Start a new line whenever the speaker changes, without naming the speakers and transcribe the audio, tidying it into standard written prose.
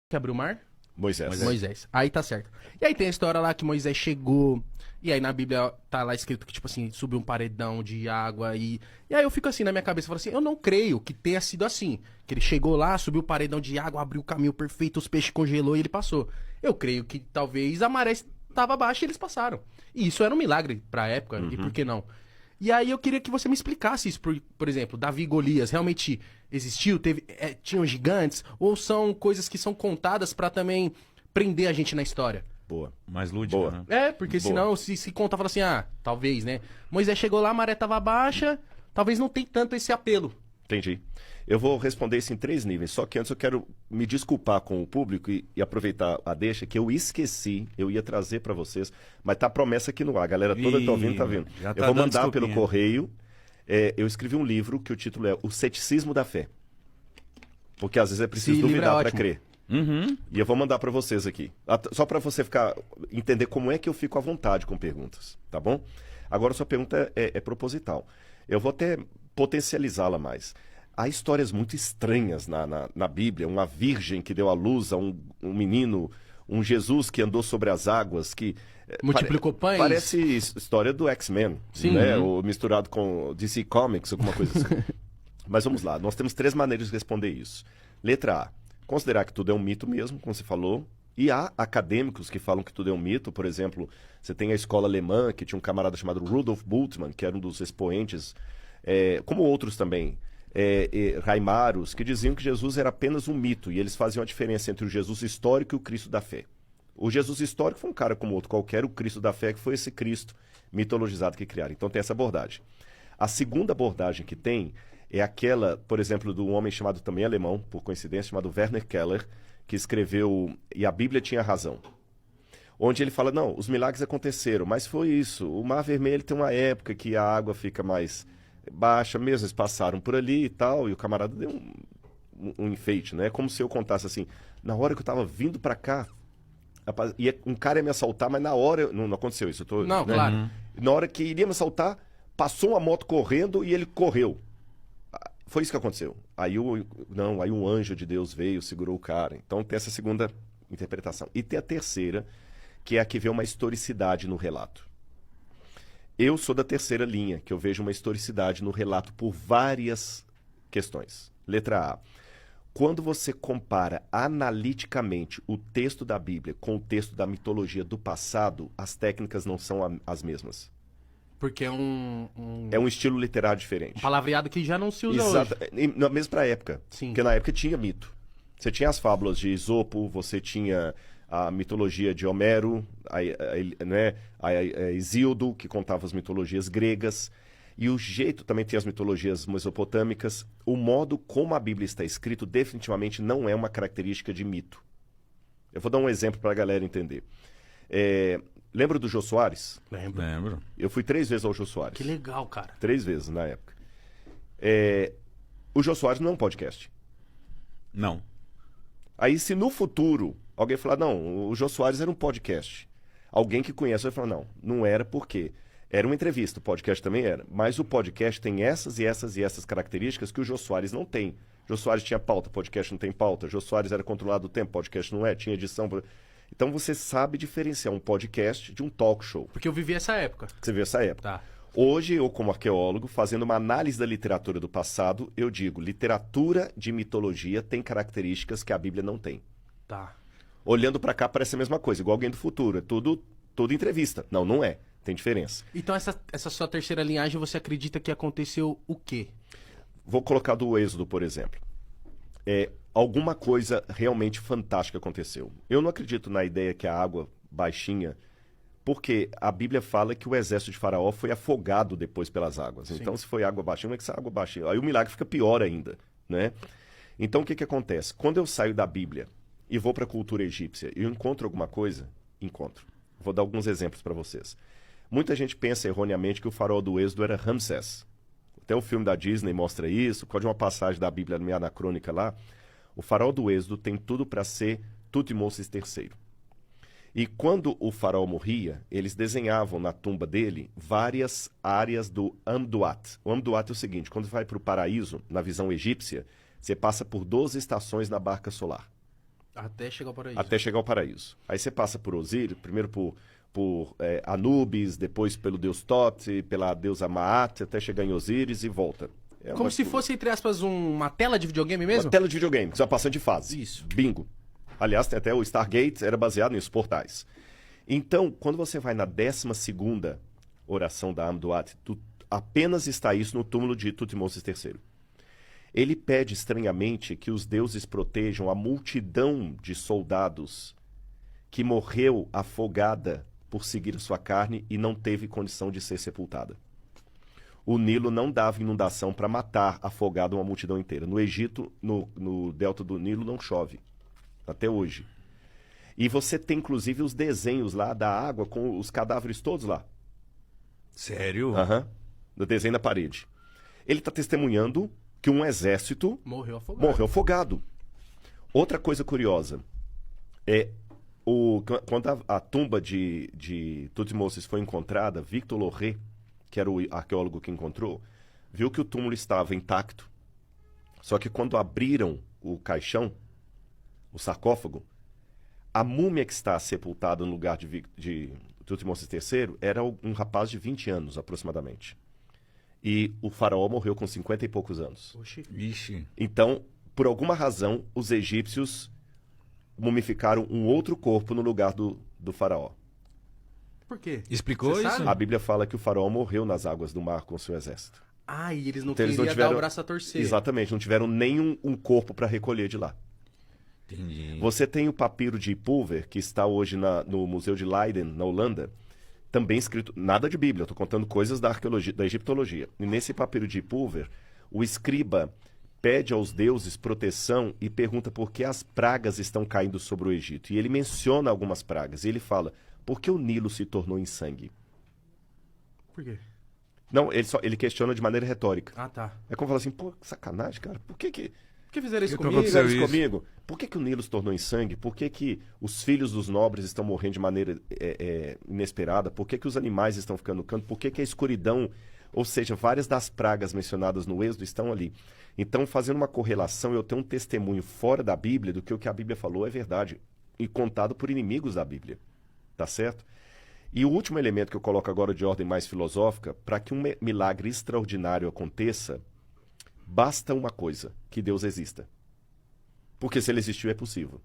que abriu o mar?
Moisés.
Moisés. Aí tá certo. E aí tem a história lá que Moisés chegou, e aí na Bíblia tá lá escrito que, tipo assim, subiu um paredão de água e aí eu fico assim na minha cabeça, falo assim, eu não creio que tenha sido assim. Que ele chegou lá, subiu o paredão de água, abriu o caminho perfeito, os peixes congelou e ele passou. Eu creio que talvez a maré estava baixa e eles passaram. E isso era um milagre pra época, e por que não? E aí eu queria que você me explicasse isso, por exemplo, Davi e Golias realmente existiu? Tinham gigantes? Ou são coisas que são contadas pra também prender a gente na história?
Boa.
Mais lúdica,
Boa.
né?
Porque
Boa.
senão se conta, fala assim, talvez, né? Moisés chegou lá, a maré tava baixa, talvez não tem tanto esse apelo.
Entendi. Eu vou responder isso em 3 níveis, só que antes eu quero me desculpar com o público e aproveitar a deixa, que eu esqueci, eu ia trazer para vocês, mas tá a promessa aqui no ar, a galera toda tá ouvindo, tá vendo.
Já tá
Eu vou
dando
mandar pelo
desculpinha.
correio, eu escrevi um livro que o título é O Ceticismo da Fé, porque às vezes é preciso
Esse livro é
duvidar para
ótimo.
crer.
Uhum.
E eu vou mandar para vocês aqui, só para você entender como é que eu fico à vontade com perguntas, tá bom? Agora sua pergunta é proposital. Eu vou até potencializá-la mais. Há histórias muito estranhas na Bíblia, uma virgem que deu à luz a um menino, um Jesus que andou sobre as águas, que
Multiplicou pães.
parece história do X-Men,
Sim.
né? Ou misturado com DC Comics, alguma coisa assim. Mas vamos lá, nós temos 3 maneiras de responder isso. Letra A, considerar que tudo é um mito mesmo, como você falou. E há acadêmicos que falam que tudo é um mito. Por exemplo, você tem a escola alemã, que tinha um camarada chamado Rudolf Bultmann, que era um dos expoentes, como outros também, Raimaros, que diziam que Jesus era apenas um mito, e eles faziam a diferença entre o Jesus histórico e o Cristo da fé. O Jesus histórico foi um cara como outro qualquer, o Cristo da fé que foi esse Cristo mitologizado que criaram. Então tem essa abordagem. A segunda abordagem que tem é aquela, por exemplo, de um homem chamado também alemão, por coincidência, chamado Werner Keller, que escreveu E a Bíblia Tinha Razão. Onde ele fala, não, os milagres aconteceram, mas foi isso. O Mar Vermelho tem uma época que a água fica mais baixa mesmo, eles passaram por ali e tal, e o camarada deu um enfeite, né? É como se eu contasse assim, na hora que eu tava vindo pra cá, rapaz, um cara ia me assaltar, mas na hora, não aconteceu isso,
Não,
né?
claro.
Na hora que iria me assaltar, passou uma moto correndo e ele correu. Foi isso que aconteceu. Aí um anjo de Deus veio, segurou o cara. Então tem essa segunda interpretação. E tem a terceira, que é a que vê uma historicidade no relato. Eu sou da terceira linha, que eu vejo uma historicidade no relato por várias questões. Letra A. Quando você compara analiticamente o texto da Bíblia com o texto da mitologia do passado, as técnicas não são as mesmas.
Porque é
É um estilo literário diferente.
palavreado que já não se usa hoje.
Mesmo para a época.
Sim.
Porque na época tinha mito. Você tinha as fábulas de Esopo, você tinha a mitologia de Homero, a Hesíodo, que contava as mitologias gregas. E o jeito também tem as mitologias mesopotâmicas. O modo como a Bíblia está escrito definitivamente não é uma característica de mito. Eu vou dar um exemplo para a galera entender. Lembra do Jô Soares?
Lembro.
Eu fui 3 vezes ao Jô Soares.
Que legal, cara.
3 vezes na época. O Jô Soares não é um podcast.
Não.
Aí se no futuro alguém falar, não, o Jô Soares era um podcast. Alguém que conhece vai falar, não era porque era uma entrevista, o podcast também era. Mas o podcast tem essas e essas e essas características que o Jô Soares não tem. O Jô Soares tinha pauta, podcast não tem pauta. O Jô Soares era controlado o tempo, podcast não é, tinha edição. Então você sabe diferenciar um podcast de um talk show.
Porque eu vivi essa época.
Você vê essa época.
Tá.
Hoje, eu como arqueólogo, fazendo uma análise da literatura do passado, eu digo, literatura de mitologia tem características que a Bíblia não tem.
Tá.
Olhando pra cá parece a mesma coisa, igual alguém do futuro, é tudo entrevista. Não é, tem diferença.
Então essa sua terceira linhagem, você acredita que aconteceu o quê?
Vou colocar do Êxodo, por exemplo. Alguma coisa realmente fantástica aconteceu. Eu não acredito na ideia que a água baixinha, porque a Bíblia fala que o exército de Faraó foi afogado depois pelas águas.
Sim.
Então, se foi água baixinha, como é que essa água baixinha? Aí o milagre fica pior ainda, né? Então, o que acontece? Quando eu saio da Bíblia e vou para a cultura egípcia e eu encontro alguma coisa, encontro. Vou dar alguns exemplos para vocês. Muita gente pensa erroneamente que o faraó do Êxodo era Ramsés. Até o filme da Disney mostra isso, pode uma passagem da Bíblia meio anacrônica lá. O faraó do Êxodo tem tudo para ser Tutmoses III. E quando o faraó morria, eles desenhavam na tumba dele várias áreas do Amduat. O Amduat é o seguinte, quando vai para o paraíso, na visão egípcia, você passa por 12 estações na barca solar.
Até chegar ao paraíso.
até chegar ao paraíso. Aí você passa por Osíris, primeiro por Anubis, depois pelo deus Tote, pela deusa Maat, até chegar em Osíris e volta. É
Como se fosse, entre aspas, uma tela de videogame mesmo?
uma tela de videogame, que você vai passando de fase.
Isso.
Bingo. Aliás, tem até o Stargate, era baseado nesses portais. Então, quando você vai na 12ª oração da Amduat, apenas está isso no túmulo de Tutmosis III. Ele pede estranhamente que os deuses protejam a multidão de soldados que morreu afogada por seguir a sua carne e não teve condição de ser sepultada. O Nilo não dava inundação para matar afogado uma multidão inteira. No Egito, no delta do Nilo, não chove. Até hoje. E você tem, inclusive, os desenhos lá da água com os cadáveres todos lá.
Sério?
Aham. No desenho na parede. Ele está testemunhando que um exército
Morreu afogado.
morreu afogado. Outra coisa curiosa quando a tumba de Tutmosis foi encontrada, Victor Loré, que era o arqueólogo que encontrou, viu que o túmulo estava intacto. Só que quando abriram o caixão, o sarcófago, a múmia que está sepultada no lugar de Tutmosis III era um rapaz de 20 anos, aproximadamente. E o faraó morreu com 50 e poucos anos.
Oxi.
Vixe.
Então, por alguma razão, os egípcios mumificaram um outro corpo no lugar do faraó.
Por quê?
Explicou
Você
isso?
sabe?
A Bíblia fala que o faraó morreu nas águas do mar com seu exército.
Ah, e eles não
Então, eles
queriam
não tiveram-
dar o braço a torcer.
Exatamente, não tiveram nenhum corpo para recolher de lá.
Entendi.
Você tem o papiro de Pulver, que está hoje no Museu de Leiden, na Holanda, também escrito, nada de Bíblia, eu estou contando coisas da arqueologia, da egiptologia. E nesse papiro de Pulver, o escriba pede aos deuses proteção e pergunta por que as pragas estão caindo sobre o Egito. E ele menciona algumas pragas, e ele fala, por que o Nilo se tornou em sangue?
Por quê?
Não, ele questiona de maneira retórica.
Ah, tá.
É como falar assim, pô, sacanagem, cara, por que
Por que fizeram isso
Por que
comigo?
aconteceu
fizeram isso
isso?
comigo? Por que o Nilo se tornou em sangue? Por que os filhos dos nobres estão morrendo de maneira inesperada? Por que os animais estão ficando no canto? Por que a escuridão, ou seja, várias das pragas mencionadas no Êxodo estão ali? Então, fazendo uma correlação, eu tenho um testemunho fora da Bíblia do que o que a Bíblia falou é verdade, e contado por inimigos da Bíblia. Tá certo? E o último elemento que eu coloco agora de ordem mais filosófica, para que um milagre extraordinário aconteça, basta uma coisa, que Deus exista. Porque se ele existiu, é possível.